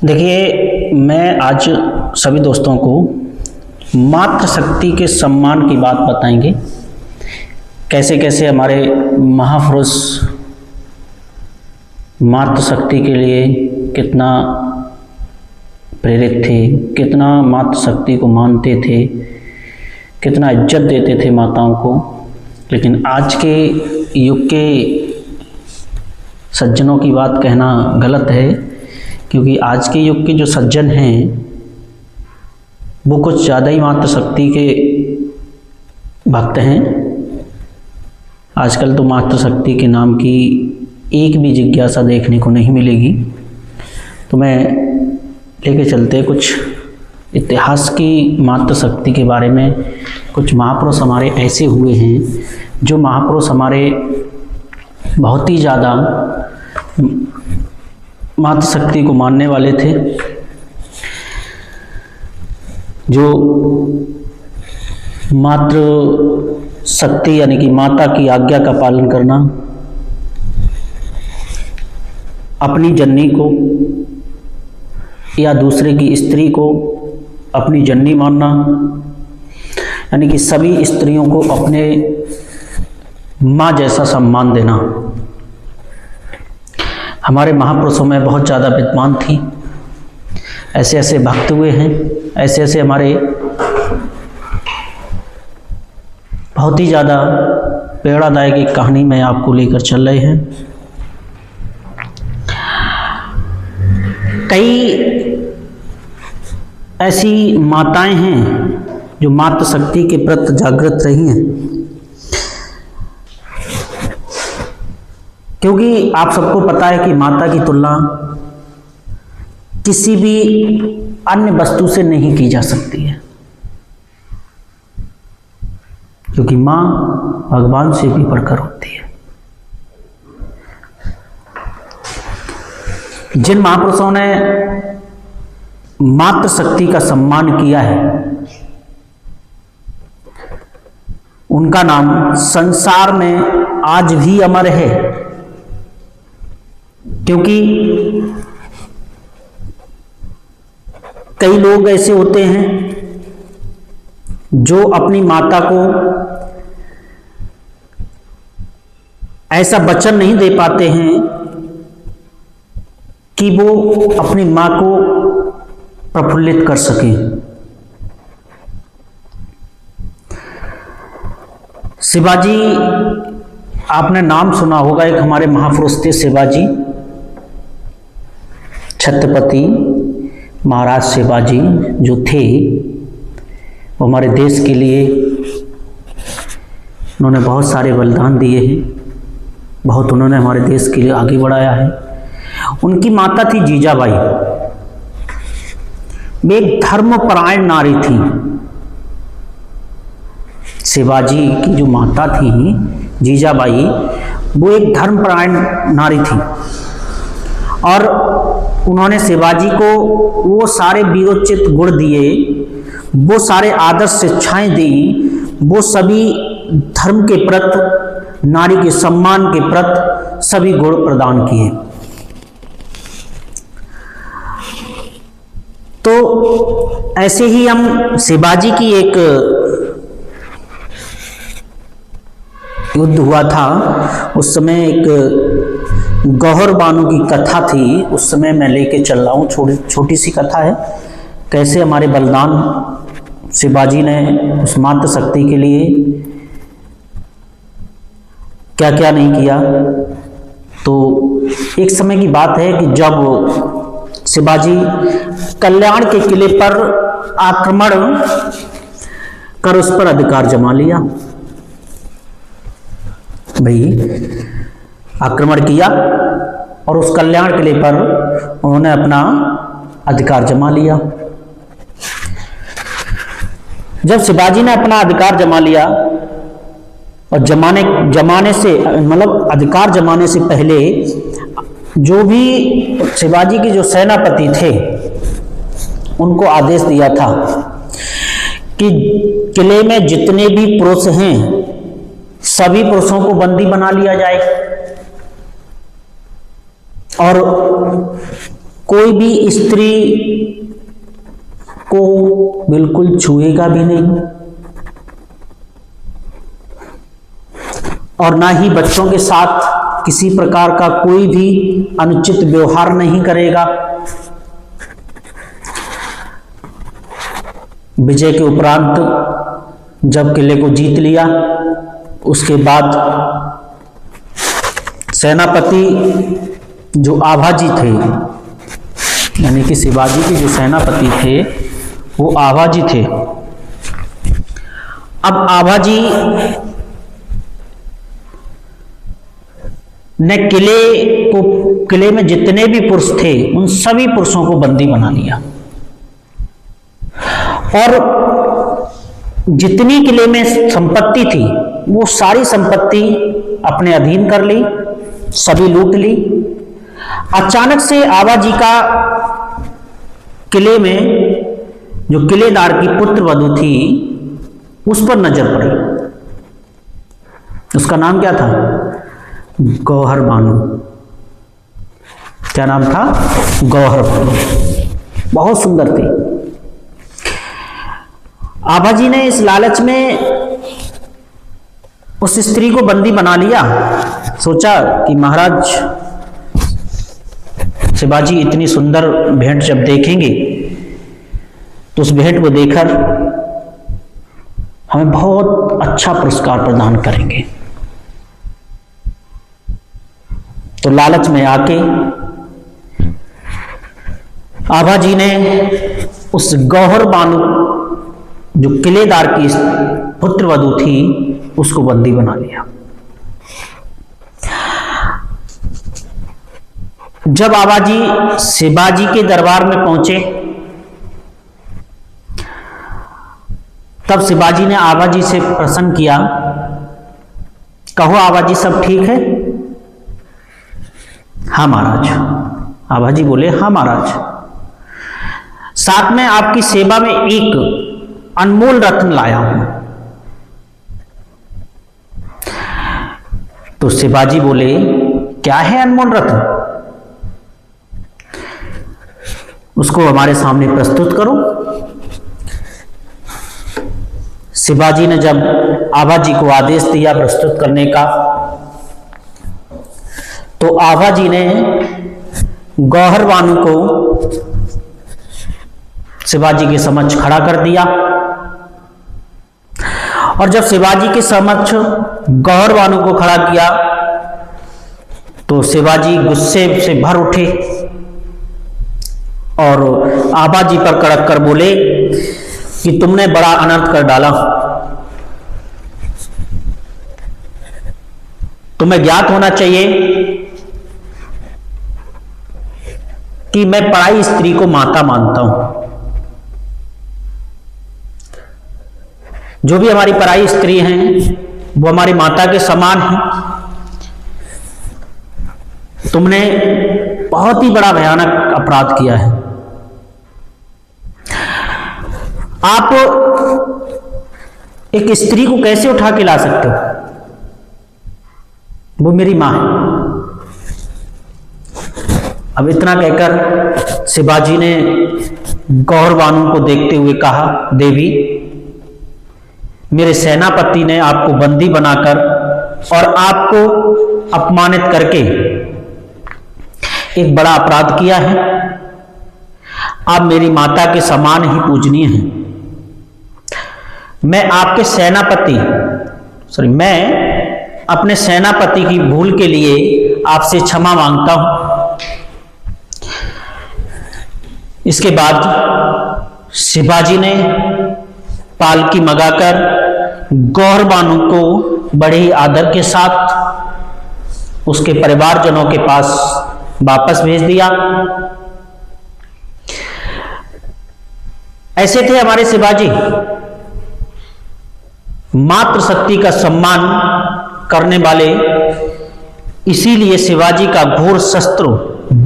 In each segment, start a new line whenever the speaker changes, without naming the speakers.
देखिए, मैं आज सभी दोस्तों को मातृशक्ति के सम्मान की बात बताएंगे। कैसे कैसे हमारे महापुरुष मातृशक्ति के लिए कितना प्रेरित थे, कितना मातृशक्ति को मानते थे, कितना इज्जत देते थे माताओं को। लेकिन आज के युग के सज्जनों की बात कहना गलत है, क्योंकि आज के युग के जो सज्जन हैं वो कुछ ज़्यादा ही मातृशक्ति के भक्त हैं। आजकल तो मातृशक्ति के नाम की एक भी जिज्ञासा देखने को नहीं मिलेगी। तो मैं लेके चलते कुछ इतिहास की मातृशक्ति के बारे में। कुछ महापुरुष हमारे ऐसे हुए हैं जो महापुरुष हमारे बहुत ही ज़्यादा मातृशक्ति को मानने वाले थे, जो मातृशक्ति यानी कि माता की आज्ञा का पालन करना, अपनी जननी को या दूसरे की स्त्री को अपनी जननी मानना, यानी कि सभी स्त्रियों को अपने माँ जैसा सम्मान देना। हमारे महापुरुषों में बहुत ज़्यादा विद्वान थी। ऐसे ऐसे भक्त हुए हैं, ऐसे ऐसे हमारे बहुत ही ज़्यादा प्रेरणादायक एक कहानी में आपको लेकर चल रहे हैं। कई ऐसी माताएं हैं जो मातृशक्ति के प्रति जागृत रही हैं, क्योंकि आप सबको पता है कि माता की तुलना किसी भी अन्य वस्तु से नहीं की जा सकती है, क्योंकि माँ भगवान से भी बढ़कर होती है। जिन महापुरुषों ने मातृशक्ति का सम्मान किया है उनका नाम संसार में आज भी अमर है, क्योंकि कई लोग ऐसे होते हैं जो अपनी माता को ऐसा वचन नहीं दे पाते हैं कि वो अपनी मां को प्रफुल्लित कर सकें। शिवाजी, आपने नाम सुना होगा, एक हमारे महापुरुष थे शिवाजी, छत्रपति महाराज शिवाजी जो थे, वो हमारे देश के लिए उन्होंने बहुत सारे बलिदान दिए हैं, बहुत उन्होंने हमारे देश के लिए आगे बढ़ाया है। उनकी माता थी जीजाबाई। वे एक धर्मपरायण नारी थी। शिवाजी की जो माता थी जीजाबाई, वो एक धर्मपरायण नारी थी, और उन्होंने शिवाजी को वो सारे वीरोचित गुण दिए, वो सारे आदर्श शिक्षाएं दी, वो सभी धर्म के प्रति, नारी के सम्मान के प्रति सभी गुण प्रदान किए। तो ऐसे ही हम शिवाजी की एक युद्ध हुआ था, उस समय एक गौहर बानो की कथा थी, उस समय मैं लेके चल रहा हूँ। छोटी सी कथा है, कैसे हमारे बलिदान शिवाजी ने उस मातृशक्ति के लिए क्या क्या नहीं किया। तो एक समय की बात है कि जब शिवाजी कल्याण के किले पर आक्रमण कर उस पर अधिकार जमा लिया। भाई आक्रमण किया और उस कल्याण किले पर उन्होंने अपना अधिकार जमा लिया। जब शिवाजी ने अपना अधिकार जमा लिया, और जमाने से मतलब अधिकार जमाने से पहले जो भी शिवाजी के जो सेनापति थे उनको आदेश दिया था कि किले में जितने भी पुरुष हैं सभी पुरुषों को बंदी बना लिया जाए, और कोई भी स्त्री को बिल्कुल छुएगा भी नहीं और ना ही बच्चों के साथ किसी प्रकार का कोई भी अनुचित व्यवहार नहीं करेगा। विजय के उपरांत जब किले को जीत लिया, उसके बाद सेनापति जो आभाजी थे, यानी कि शिवाजी के जो सेनापति थे वो आभाजी थे। अब आभाजी ने किले में जितने भी पुरुष थे उन सभी पुरुषों को बंदी बना लिया और जितनी किले में संपत्ति थी वो सारी संपत्ति अपने अधीन कर ली, सभी लूट ली। अचानक से आभाजी का किले में जो किलेदार की पुत्र वधू थी उस पर नजर पड़ी। उसका नाम क्या था? गौहर बानो। क्या नाम था? गौहर बानो। बहुत सुंदर थी। आभाजी ने इस लालच में उस स्त्री को बंदी बना लिया। सोचा कि महाराज शिवाजी इतनी सुंदर भेंट जब देखेंगे तो उस भेंट को देखकर हमें बहुत अच्छा पुरस्कार प्रदान करेंगे। तो लालच में आके आभाजी ने उस गौहर बानो जो किलेदार की पुत्र वधू थी उसको बंदी बना लिया। जब आभाजी शिवाजी के दरबार में पहुंचे तब शिवाजी ने आभाजी से प्रश्न किया, कहो आभाजी सब ठीक है? हाँ महाराज। आभाजी बोले, हाँ महाराज, साथ में आपकी सेवा में एक अनमोल रत्न लाया हूं। तो शिवाजी बोले, क्या है अनमोल रत्न? उसको हमारे सामने प्रस्तुत करो। शिवाजी ने जब आभाजी को आदेश दिया प्रस्तुत करने का तो आभाजी ने गौहर बानो को शिवाजी के समक्ष खड़ा कर दिया और जब शिवाजी के समक्ष गौहर बानो को खड़ा किया तो शिवाजी गुस्से से भर उठे और आभाजी पर कड़क कर बोले कि तुमने बड़ा अनर्थ कर डाला। तुम्हें ज्ञात होना चाहिए कि मैं पराई स्त्री को माता मानता हूं। जो भी हमारी पराई स्त्री हैं वो हमारी माता के समान हैं। तुमने बहुत ही बड़ा भयानक अपराध किया है। आप एक स्त्री को कैसे उठा के ला सकते हो? वो मेरी मां है। अब इतना कहकर शिवाजी ने गौहर बानो को देखते हुए कहा, देवी, मेरे सेनापति ने आपको बंदी बनाकर और आपको अपमानित करके एक बड़ा अपराध किया है। आप मेरी माता के समान ही पूजनीय हैं। मैं अपने सेनापति की भूल के लिए आपसे क्षमा मांगता हूं। इसके बाद शिवाजी ने पालकी मंगाकर गौहर बानो को बड़े ही आदर के साथ उसके परिवारजनों के पास वापस भेज दिया। ऐसे थे हमारे शिवाजी, मातृशक्ति का सम्मान करने वाले। इसीलिए शिवाजी का घोर शत्रु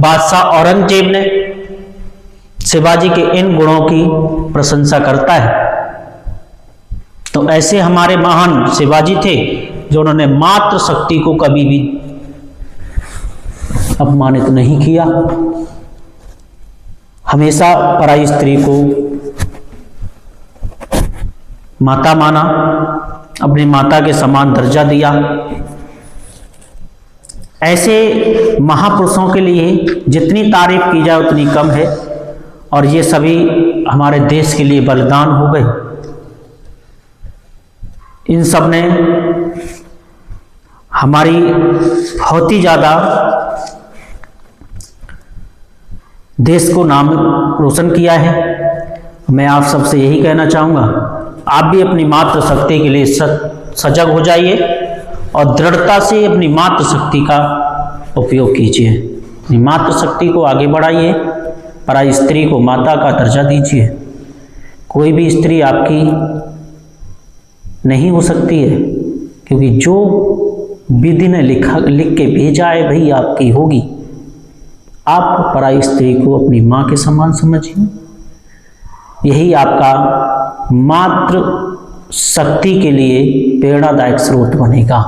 बादशाह औरंगजेब ने शिवाजी के इन गुणों की प्रशंसा करता है। तो ऐसे हमारे महान शिवाजी थे जो उन्होंने मातृशक्ति को कभी भी अपमानित नहीं किया। हमेशा पराई स्त्री को माता माना, अपनी माता के समान दर्जा दिया। ऐसे महापुरुषों के लिए जितनी तारीफ की जाए उतनी कम है, और ये सभी हमारे देश के लिए बलिदान हो गए। इन सब ने हमारी बहुत ही ज़्यादा देश को नाम रोशन किया है। मैं आप सबसे यही कहना चाहूँगा, आप भी अपनी मातृशक्ति के लिए सजग हो जाइए और दृढ़ता से अपनी मातृशक्ति का उपयोग कीजिए। अपनी मातृशक्ति को आगे बढ़ाइए, पराई स्त्री को माता का दर्जा दीजिए। कोई भी स्त्री आपकी नहीं हो सकती है, क्योंकि जो विधि ने लिख के भेजा है वही आपकी होगी। आप पराई स्त्री को अपनी माँ के समान समझिए, यही आपका मातृ शक्ति के लिए प्रेरणादायक स्रोत बनेगा।